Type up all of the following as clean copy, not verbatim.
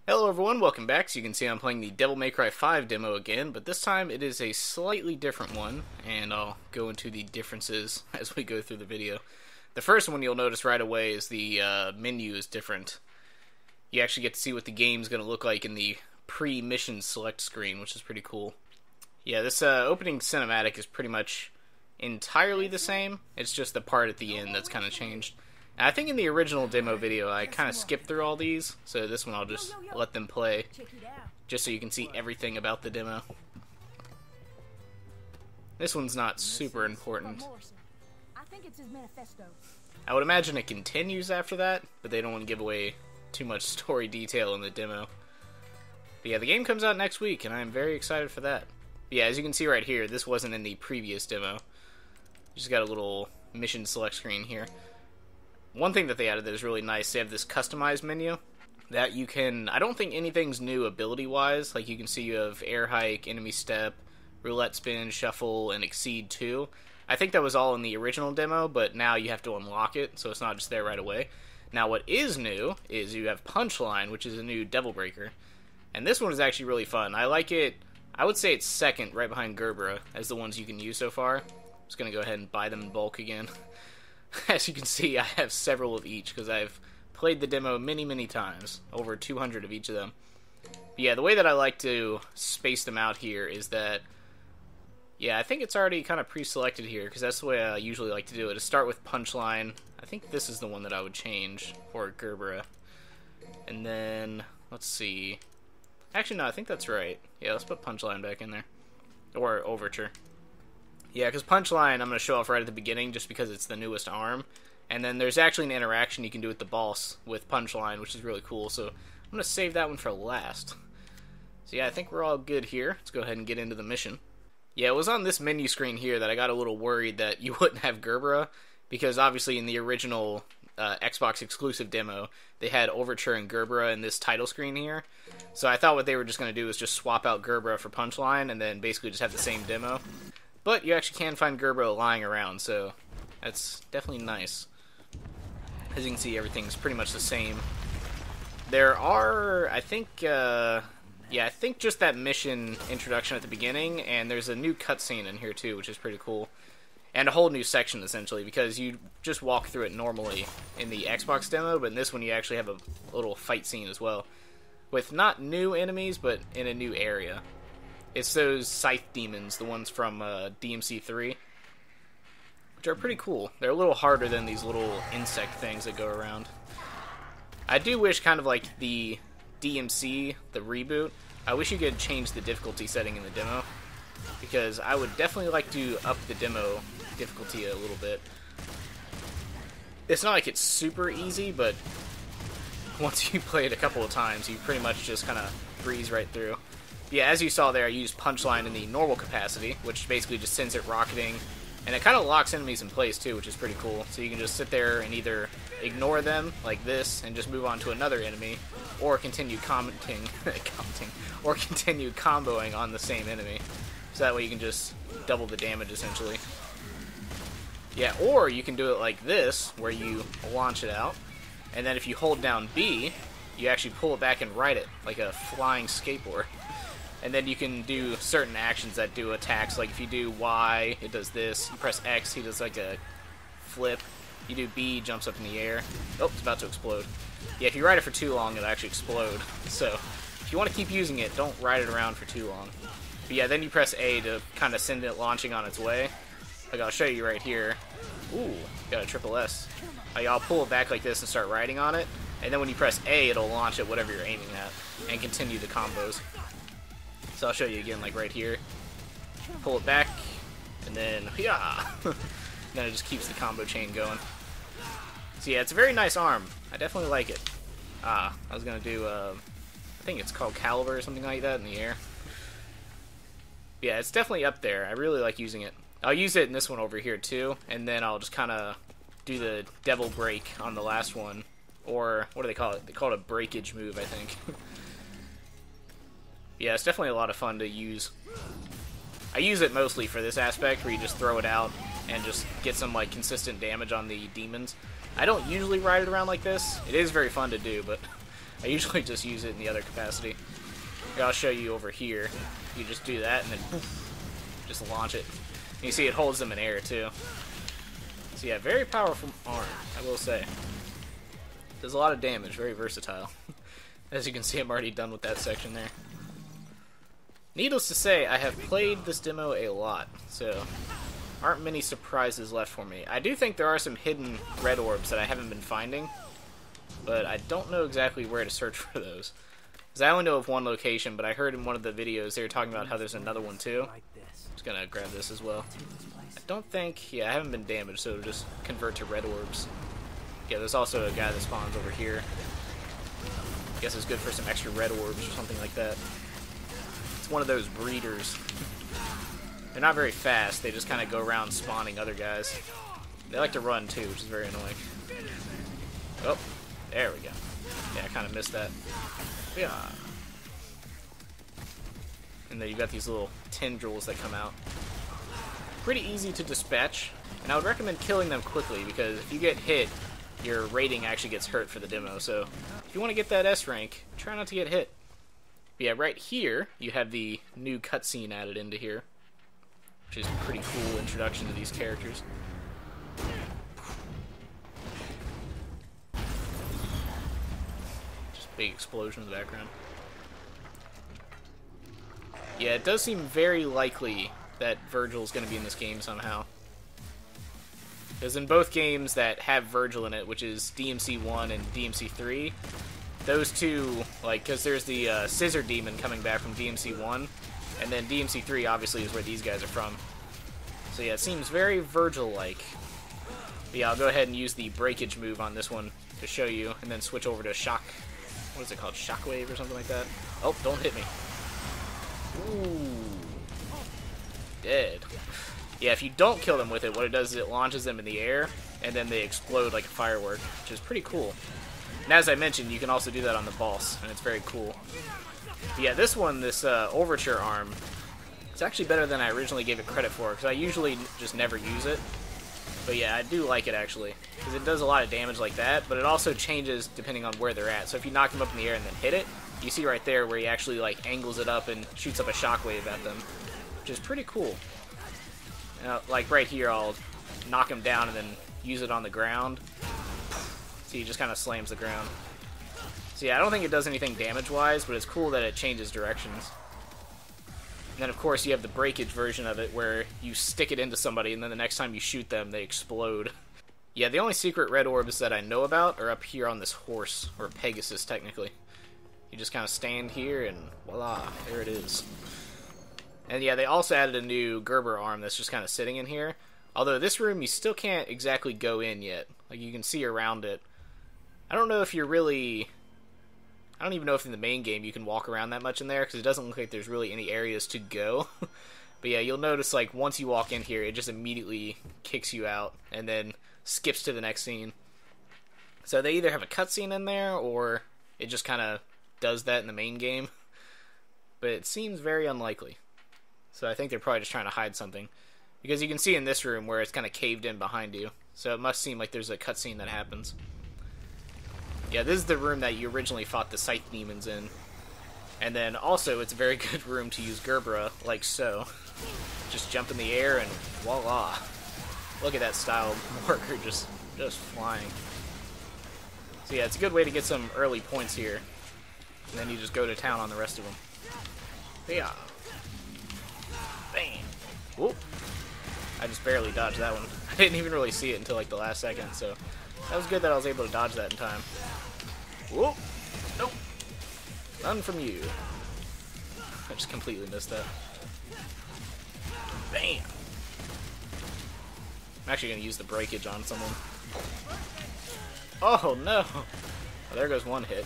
Hello everyone, welcome back. So you can see I'm playing the Devil May Cry 5 demo again, but this time it is a slightly different one, and I'll go into the differences as we go through the video. The first one you'll notice right away is the menu is different. You actually get to see what the game's going to look like in the pre-mission select screen, which is pretty cool. Yeah, this opening cinematic is pretty much entirely the same. It's just the part at the end that's kind of changed. And I think in the original demo video I kind of skipped through all these, so this one I'll just let them play, just so you can see everything about the demo. This one's not super important. I would imagine it continues after that, but they don't want to give away too much story detail in the demo. But yeah, the game comes out next week, and I am very excited for that. But yeah, as you can see right here, this wasn't in the previous demo. Just got a little mission select screen here. One thing that they added that is really nice, they have this customized menu that you can, I don't think anything's new ability-wise. Like, you can see you have air hike, enemy step, roulette spin, shuffle, and exceed 2. I think that was all in the original demo, but now you have to unlock it, so it's not just there right away. Now, what is new is you have Punchline, which is a new Devil Breaker. And this one is actually really fun. I like it. I would say it's second, right behind Gerbera, as the ones you can use so far. I'm just going to go ahead and buy them in bulk again. As you can see, I have several of each, because I've played the demo many times. Over 200 of each of them. But yeah, the way that I like to space them out here is that, yeah, I think it's already kind of pre-selected here, because that's the way I usually like to do it. To start with Punchline. I think this is the one that I would change for Gerbera. And then, let's see. Actually, no, I think that's right. Yeah, let's put Punchline back in there. Or Overture. Yeah, because Punchline I'm going to show off right at the beginning just because it's the newest arm. And then there's actually an interaction you can do with the boss with Punchline, which is really cool. So I'm going to save that one for last. So yeah, I think we're all good here. Let's go ahead and get into the mission. Yeah, it was on this menu screen here that I got a little worried that you wouldn't have Gerbera. Because obviously in the original Xbox exclusive demo, they had Overture and Gerbera in this title screen here. So I thought what they were just going to do is just swap out Gerbera for Punchline and then basically just have the same demo. But you actually can find Gerbera lying around, so that's definitely nice. As you can see, everything's pretty much the same. There are, I think, yeah, I think just that mission introduction at the beginning, and there's a new cutscene in here too, which is pretty cool. And a whole new section, essentially, because you just walk through it normally in the Xbox demo, but in this one you actually have a little fight scene as well. With not new enemies, but in a new area. It's those Scythe Demons, the ones from DMC3, which are pretty cool. They're a little harder than these little insect things that go around. I do wish, kind of like the DMC, the reboot, I wish you could change the difficulty setting in the demo, because I would definitely like to up the demo difficulty a little bit. It's not like it's super easy, but once you play it a couple of times, you pretty much just kind of breeze right through. Yeah, as you saw there, I used Punchline in the normal capacity, which basically just sends it rocketing, and it kind of locks enemies in place too, which is pretty cool. So you can just sit there and either ignore them, like this, and just move on to another enemy, or continue or continue comboing on the same enemy. So that way you can just double the damage, essentially. Yeah, or you can do it like this, where you launch it out, and then if you hold down B, you actually pull it back and ride it, like a flying skateboard. And then you can do certain actions that do attacks, like if you do Y, it does this. You press X, he does like a flip. You do B, jumps up in the air. Oh, it's about to explode. Yeah, if you ride it for too long, it'll actually explode. So, if you want to keep using it, don't ride it around for too long. But yeah, then you press A to kind of send it launching on its way. Like, I'll show you right here. Ooh, got a triple S. Like, I'll pull it back like this and start riding on it. And then when you press A, it'll launch at whatever you're aiming at. And continue the combos. So I'll show you again, like right here. Pull it back, and then, yeah! Then it just keeps the combo chain going. So yeah, it's a very nice arm. I definitely like it. I was gonna do, I think it's called Caliber or something like that in the air. Yeah, it's definitely up there. I really like using it. I'll use it in this one over here too, and then I'll just kind of do the Devil Break on the last one. Or, what do they call it? They call it a breakage move, I think. Yeah, it's definitely a lot of fun to use. I use it mostly for this aspect, where you just throw it out and just get some like consistent damage on the demons. I don't usually ride it around like this. It is very fun to do, but I usually just use it in the other capacity. Here, I'll show you over here. You just do that and then poof, just launch it. And you see it holds them in air too. So yeah, very powerful arm, I will say. Does a lot of damage, very versatile. As you can see, I'm already done with that section there. Needless to say, I have played this demo a lot, so aren't many surprises left for me. I do think there are some hidden red orbs that I haven't been finding, but I don't know exactly where to search for those. Because I only know of one location, but I heard in one of the videos they were talking about how there's another one too. Just gonna grab this as well. I don't think, yeah, I haven't been damaged, so it'll just convert to red orbs. Yeah, there's also a guy that spawns over here. Guess it's good for some extra red orbs or something like that. It's one of those breeders. They're not very fast, they just kind of go around spawning other guys. They like to run too, which is very annoying. Oh, there we go. Yeah, I kind of missed that. Yeah. And then you've got these little tendrils that come out. Pretty easy to dispatch, and I would recommend killing them quickly because if you get hit, your rating actually gets hurt for the demo. So if you want to get that S rank, try not to get hit. But yeah, right here you have the new cutscene added into here, which is a pretty cool introduction to these characters. Just big explosion in the background. Yeah, it does seem very likely that Virgil's going to be in this game somehow. Because in both games that have Virgil in it, which is DMC1 and DMC3, those two, like, because there's the Scissor Demon coming back from DMC1, and then DMC3 obviously is where these guys are from. So yeah, it seems very Virgil-like. But yeah, I'll go ahead and use the breakage move on this one to show you, and then switch over to shock. What is it called? Shockwave or something like that? Oh, don't hit me. Ooh. Dead. Yeah, if you don't kill them with it, what it does is it launches them in the air, and then they explode like a firework, which is pretty cool. And as I mentioned, you can also do that on the boss, and it's very cool. But yeah, this one, this Overture arm, it's actually better than I originally gave it credit for, because I usually just never use it. But yeah, I do like it, actually, because it does a lot of damage like that, but it also changes depending on where they're at. So if you knock them up in the air and then hit it, you see right there where he actually like angles it up and shoots up a shockwave at them, which is pretty cool. Like right here, I'll knock him down and then use it on the ground. See, he just kind of slams the ground. So yeah, I don't think it does anything damage-wise, but it's cool that it changes directions. And then, of course, you have the breakage version of it, where you stick it into somebody, and then the next time you shoot them, they explode. Yeah, the only secret red orbs that I know about are up here on this horse, or Pegasus, technically. You just kind of stand here, and voila, there it is. And yeah, they also added a new Gerber arm that's just kind of sitting in here. Although this room, you still can't exactly go in yet. Like, you can see around it. I don't know if you're really... I don't even know if in the main game you can walk around that much in there, because it doesn't look like there's really any areas to go. But yeah, you'll notice, like, once you walk in here, it just immediately kicks you out, and then skips to the next scene. So they either have a cutscene in there, or it just kind of does that in the main game. But it seems very unlikely. So I think they're probably just trying to hide something. Because you can see in this room where it's kind of caved in behind you. So it must seem like there's a cutscene that happens. Yeah, this is the room that you originally fought the Scythe Demons in. And then also, it's a very good room to use Gerbera, like so. Just jump in the air and voila. Look at that style marker just flying. So yeah, it's a good way to get some early points here. And then you just go to town on the rest of them. Yeah. Bam. Whoop. I just barely dodged that one. I didn't even really see it until like the last second, so that was good that I was able to dodge that in time. Whoop. Nope. None from you. I just completely missed that. Bam. I'm actually going to use the breakage on someone. Oh no. Well, there goes one hit.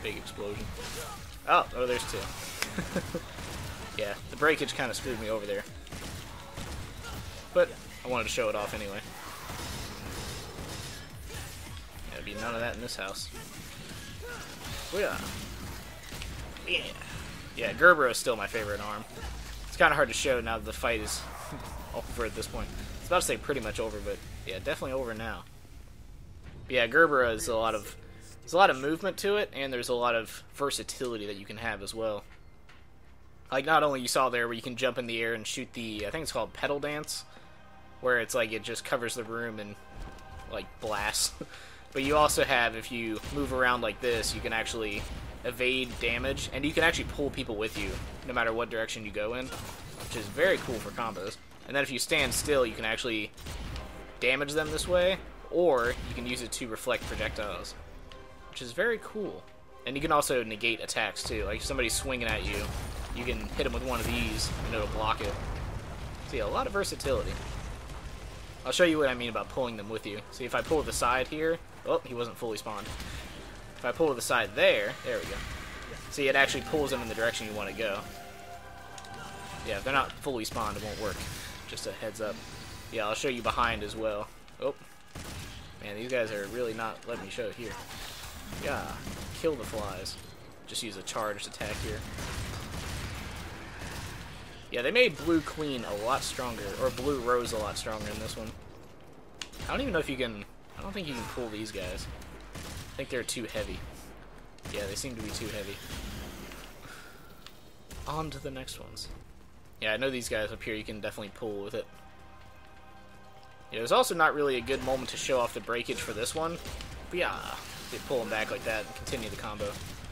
Big explosion. Oh, there's two. Yeah, the breakage kind of screwed me over there. But I wanted to show it off anyway. There'll be none of that in this house. Yeah. Yeah. Yeah, Gerbera is still my favorite arm. It's kind of hard to show now that the fight is over at this point. I was about to say pretty much over, but yeah, definitely over now. But yeah, Gerbera is a lot of There's a lot of movement to it, and there's a lot of versatility that you can have as well. Like, not only you saw there where you can jump in the air and shoot the, I think it's called pedal dance, where it's like it just covers the room and, like, blasts. But you also have, if you move around like this, you can actually evade damage, and you can actually pull people with you, no matter what direction you go in, which is very cool for combos. And then if you stand still, you can actually damage them this way, or you can use it to reflect projectiles, which is very cool. And you can also negate attacks, too. Like, if somebody's swinging at you, you can hit them with one of these, and it'll block it. So yeah, a lot of versatility. I'll show you what I mean about pulling them with you. See, if I pull to the side here... Oh, he wasn't fully spawned. If I pull to the side there we go. See, it actually pulls them in the direction you want to go. Yeah, if they're not fully spawned, it won't work. Just a heads up. Yeah, I'll show you behind as well. Oh. Man, these guys are really not letting me show it here. Yeah, kill the flies. Just use a charged attack here. Yeah, they made Blue Queen a lot stronger, or Blue Rose a lot stronger in this one. I don't even know if you can... I don't think you can pull these guys. I think they're too heavy. Yeah, they seem to be too heavy. On to the next ones. Yeah, I know these guys up here you can definitely pull with it. Yeah, there's also not really a good moment to show off the breakage for this one. But yeah, they pull them back like that and continue the combo.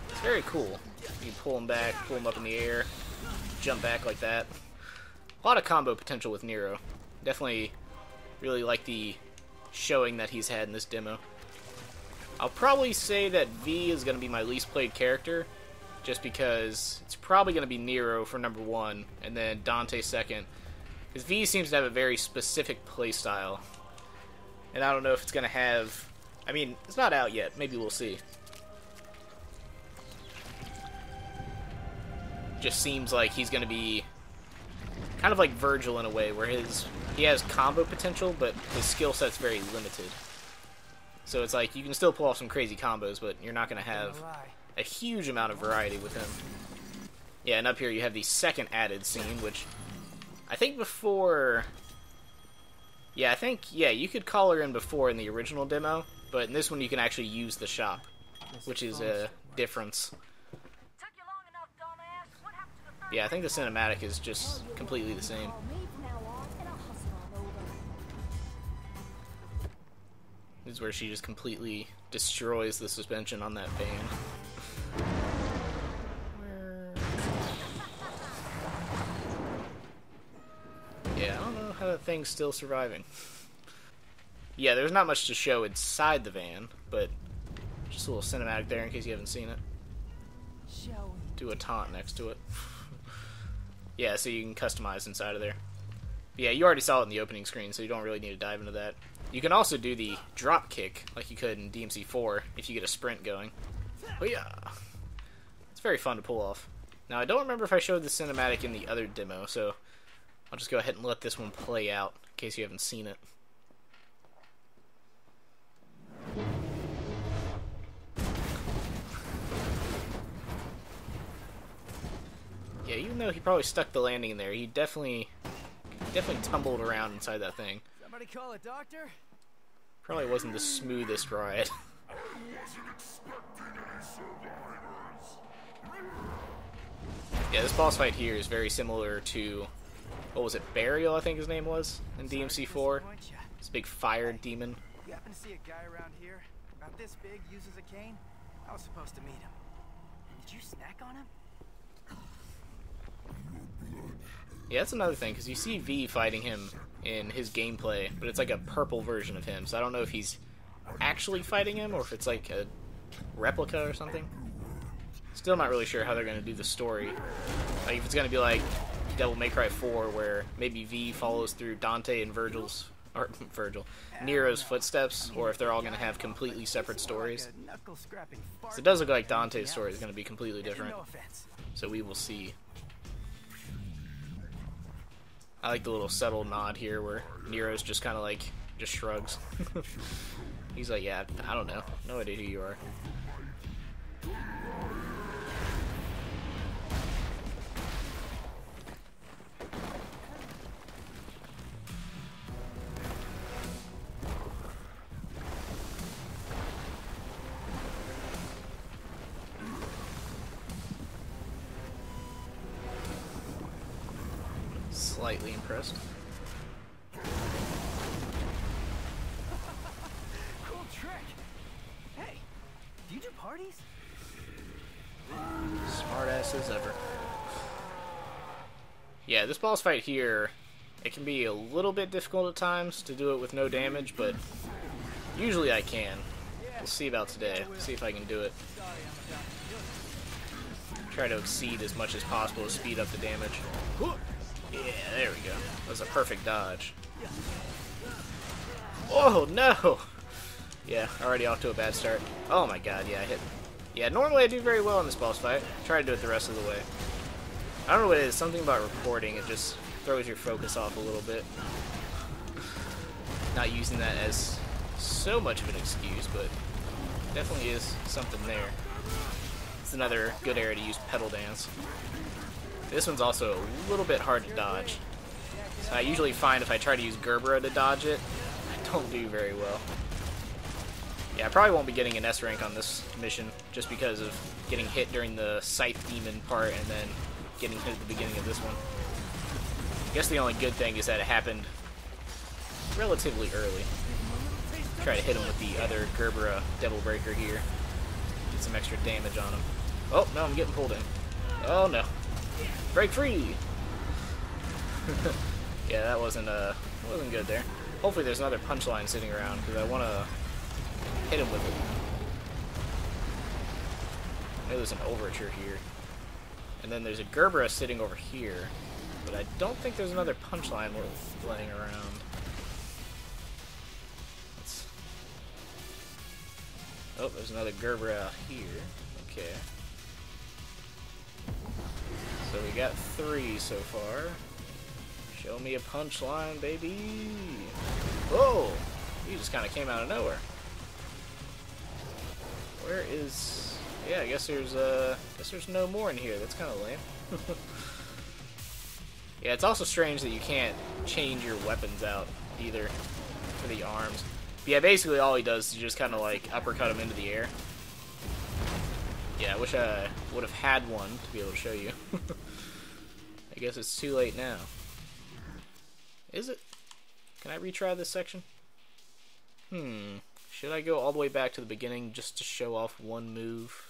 It's very cool. You can pull them back, pull them up in the air, jump back like that. A lot of combo potential with Nero. Definitely really like the showing that he's had in this demo. I'll probably say that V is going to be my least played character, just because it's probably going to be Nero for number 1, and then Dante second. Because V seems to have a very specific playstyle, and I don't know if it's going to have... I mean, it's not out yet. Maybe we'll see. Just seems like he's going to be kind of like Virgil in a way, where he has combo potential, but his skill set's very limited. So it's like, you can still pull off some crazy combos, but you're not going to have a huge amount of variety with him. Yeah, and up here you have the second added scene, which I think before... Yeah, you could call her in before in the original demo, but in this one you can actually use the shop, which is a difference. Yeah, I think the cinematic is just completely the same. This is where she just completely destroys the suspension on that van. Yeah, I don't know how that thing's still surviving. Yeah, there's not much to show inside the van, but just a little cinematic there in case you haven't seen it. Do a taunt next to it. Yeah, so you can customize inside of there. But yeah, you already saw it in the opening screen, so you don't really need to dive into that. You can also do the drop kick, like you could in DMC4, if you get a sprint going. But yeah, it's very fun to pull off. Now, I don't remember if I showed the cinematic in the other demo, so I'll just go ahead and let this one play out, in case you haven't seen it. Yeah, even though he probably stuck the landing in there, he definitely tumbled around inside that thing. Somebody call a doctor? Probably wasn't the smoothest ride. Yeah, this boss fight here is very similar to, what was it, Burial, I think his name was, in DMC4. This big fire demon. You happen to see a guy around here, about this big, uses a cane? I was supposed to meet him. Did you snack on him? Yeah, that's another thing, because you see V fighting him in his gameplay, but it's like a purple version of him, so I don't know if he's actually fighting him, or if it's like a replica or something. Still not really sure how they're going to do the story. Like, if it's going to be like Devil May Cry 4, where maybe V follows through Dante and Nero's footsteps, or if they're all going to have completely separate stories. So it does look like Dante's story is going to be completely different, so we will see. I like the little subtle nod here where Nero's just kind of like, just shrugs. He's like, yeah, I don't know. No idea who you are. Slightly impressed. Cool trick. Hey, do you do parties? Smart ass as ever. Yeah, this boss fight here, it can be a little bit difficult at times to do it with no damage, but usually I can. We'll see about today. See if I can do it. Try to exceed as much as possible to speed up the damage. Yeah, there we go. That was a perfect dodge. Oh, no! Yeah, already off to a bad start. Oh my god, yeah, I hit. Yeah, normally I do very well in this boss fight. Try to do it the rest of the way. I don't know what it is, something about recording, it just throws your focus off a little bit. Not using that as so much of an excuse, but definitely is something there. It's another good area to use pedal dance. This one's also a little bit hard to dodge. So I usually find if I try to use Gerbera to dodge it, I don't do very well. Yeah, I probably won't be getting an S rank on this mission, just because of getting hit during the Scythe Demon part and then getting hit at the beginning of this one. I guess the only good thing is that it happened relatively early. Try to hit him with the other Gerbera Devil Breaker here. Get some extra damage on him. Oh, no, I'm getting pulled in. Oh, no. Break free! Yeah, that wasn't good there. Hopefully there's another punchline sitting around, because I want to hit him with it. I know there's an overture here. And then there's a Gerbera sitting over here. But I don't think there's another punchline worth laying around. Oh, there's another Gerbera out here. Okay. So we got 3 so far. Show me a punchline, baby. Whoa! You just kind of came out of nowhere. Where is... Yeah, I guess there's no more in here. That's kind of lame. Yeah, it's also strange that you can't change your weapons out either for the arms. But yeah, basically all he does is just kind of like uppercut him into the air. Yeah, I wish I would have had one to be able to show you. I guess it's too late now. Is it? Can I retry this section? Should I go all the way back to the beginning just to show off one move?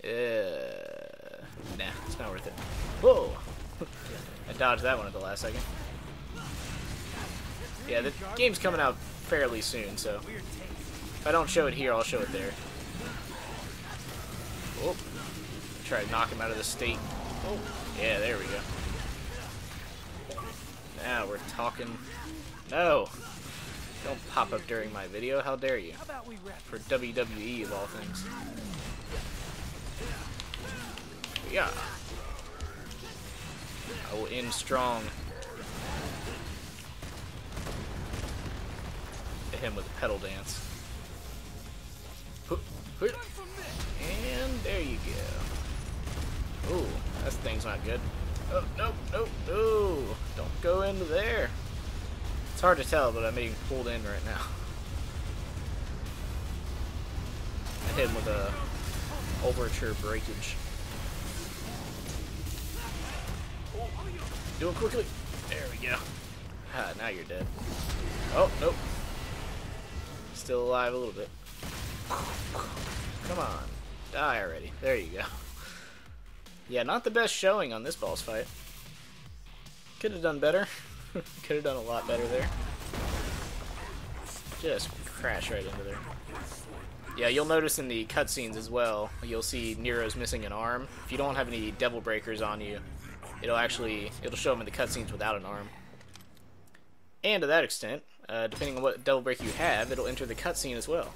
Nah, it's not worth it. Whoa! I dodged that one at the last second. Yeah, the game's coming out fairly soon, so if I don't show it here, I'll show it there. Oh, try to knock him out of the state. Oh, yeah, there we go. Now we're talking. No! Don't pop up during my video, how dare you? For WWE of all things. Yeah. I will end strong. Hit him with a pedal dance. And there you go. Ooh, that thing's not good. Oh, nope, nope, no. Don't go into there. It's hard to tell, but I'm being pulled in right now. I hit him with a overture breakage. Do it quickly. There we go. Ah, now you're dead. Oh, nope. Still alive a little bit. Come on. Die already. There you go. Yeah, not the best showing on this boss fight. Could have done better. Could have done a lot better there. Just crash right into there. Yeah, you'll notice in the cutscenes as well, you'll see Nero's missing an arm. If you don't have any Devil Breakers on you, it'll show him in the cutscenes without an arm. And to that extent, depending on what Devil Breaker you have, it'll enter the cutscene as well.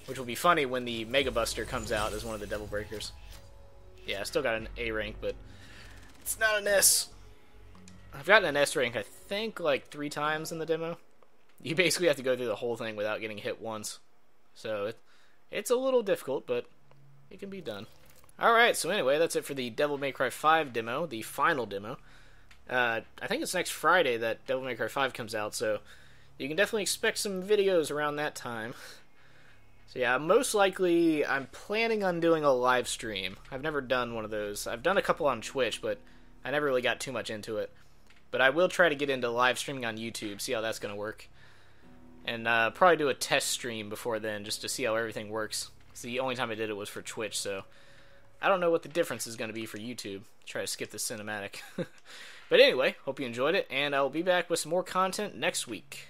Which will be funny when the Mega Buster comes out as one of the Devil Breakers. Yeah, I still got an A rank, but it's not an S. I've gotten an S rank, I think, like 3 times in the demo. You basically have to go through the whole thing without getting hit once. So it's a little difficult, but it can be done. Alright, so anyway, that's it for the Devil May Cry 5 demo, the final demo. I think it's next Friday that Devil May Cry 5 comes out, so you can definitely expect some videos around that time. So yeah, most likely, I'm planning on doing a live stream. I've never done one of those. I've done a couple on Twitch, but I never really got too much into it. But I will try to get into live streaming on YouTube, see how that's going to work. And probably do a test stream before then, just to see how everything works. So the only time I did it was for Twitch, so I don't know what the difference is going to be for YouTube. Try to skip the cinematic. But anyway, hope you enjoyed it, and I'll be back with some more content next week.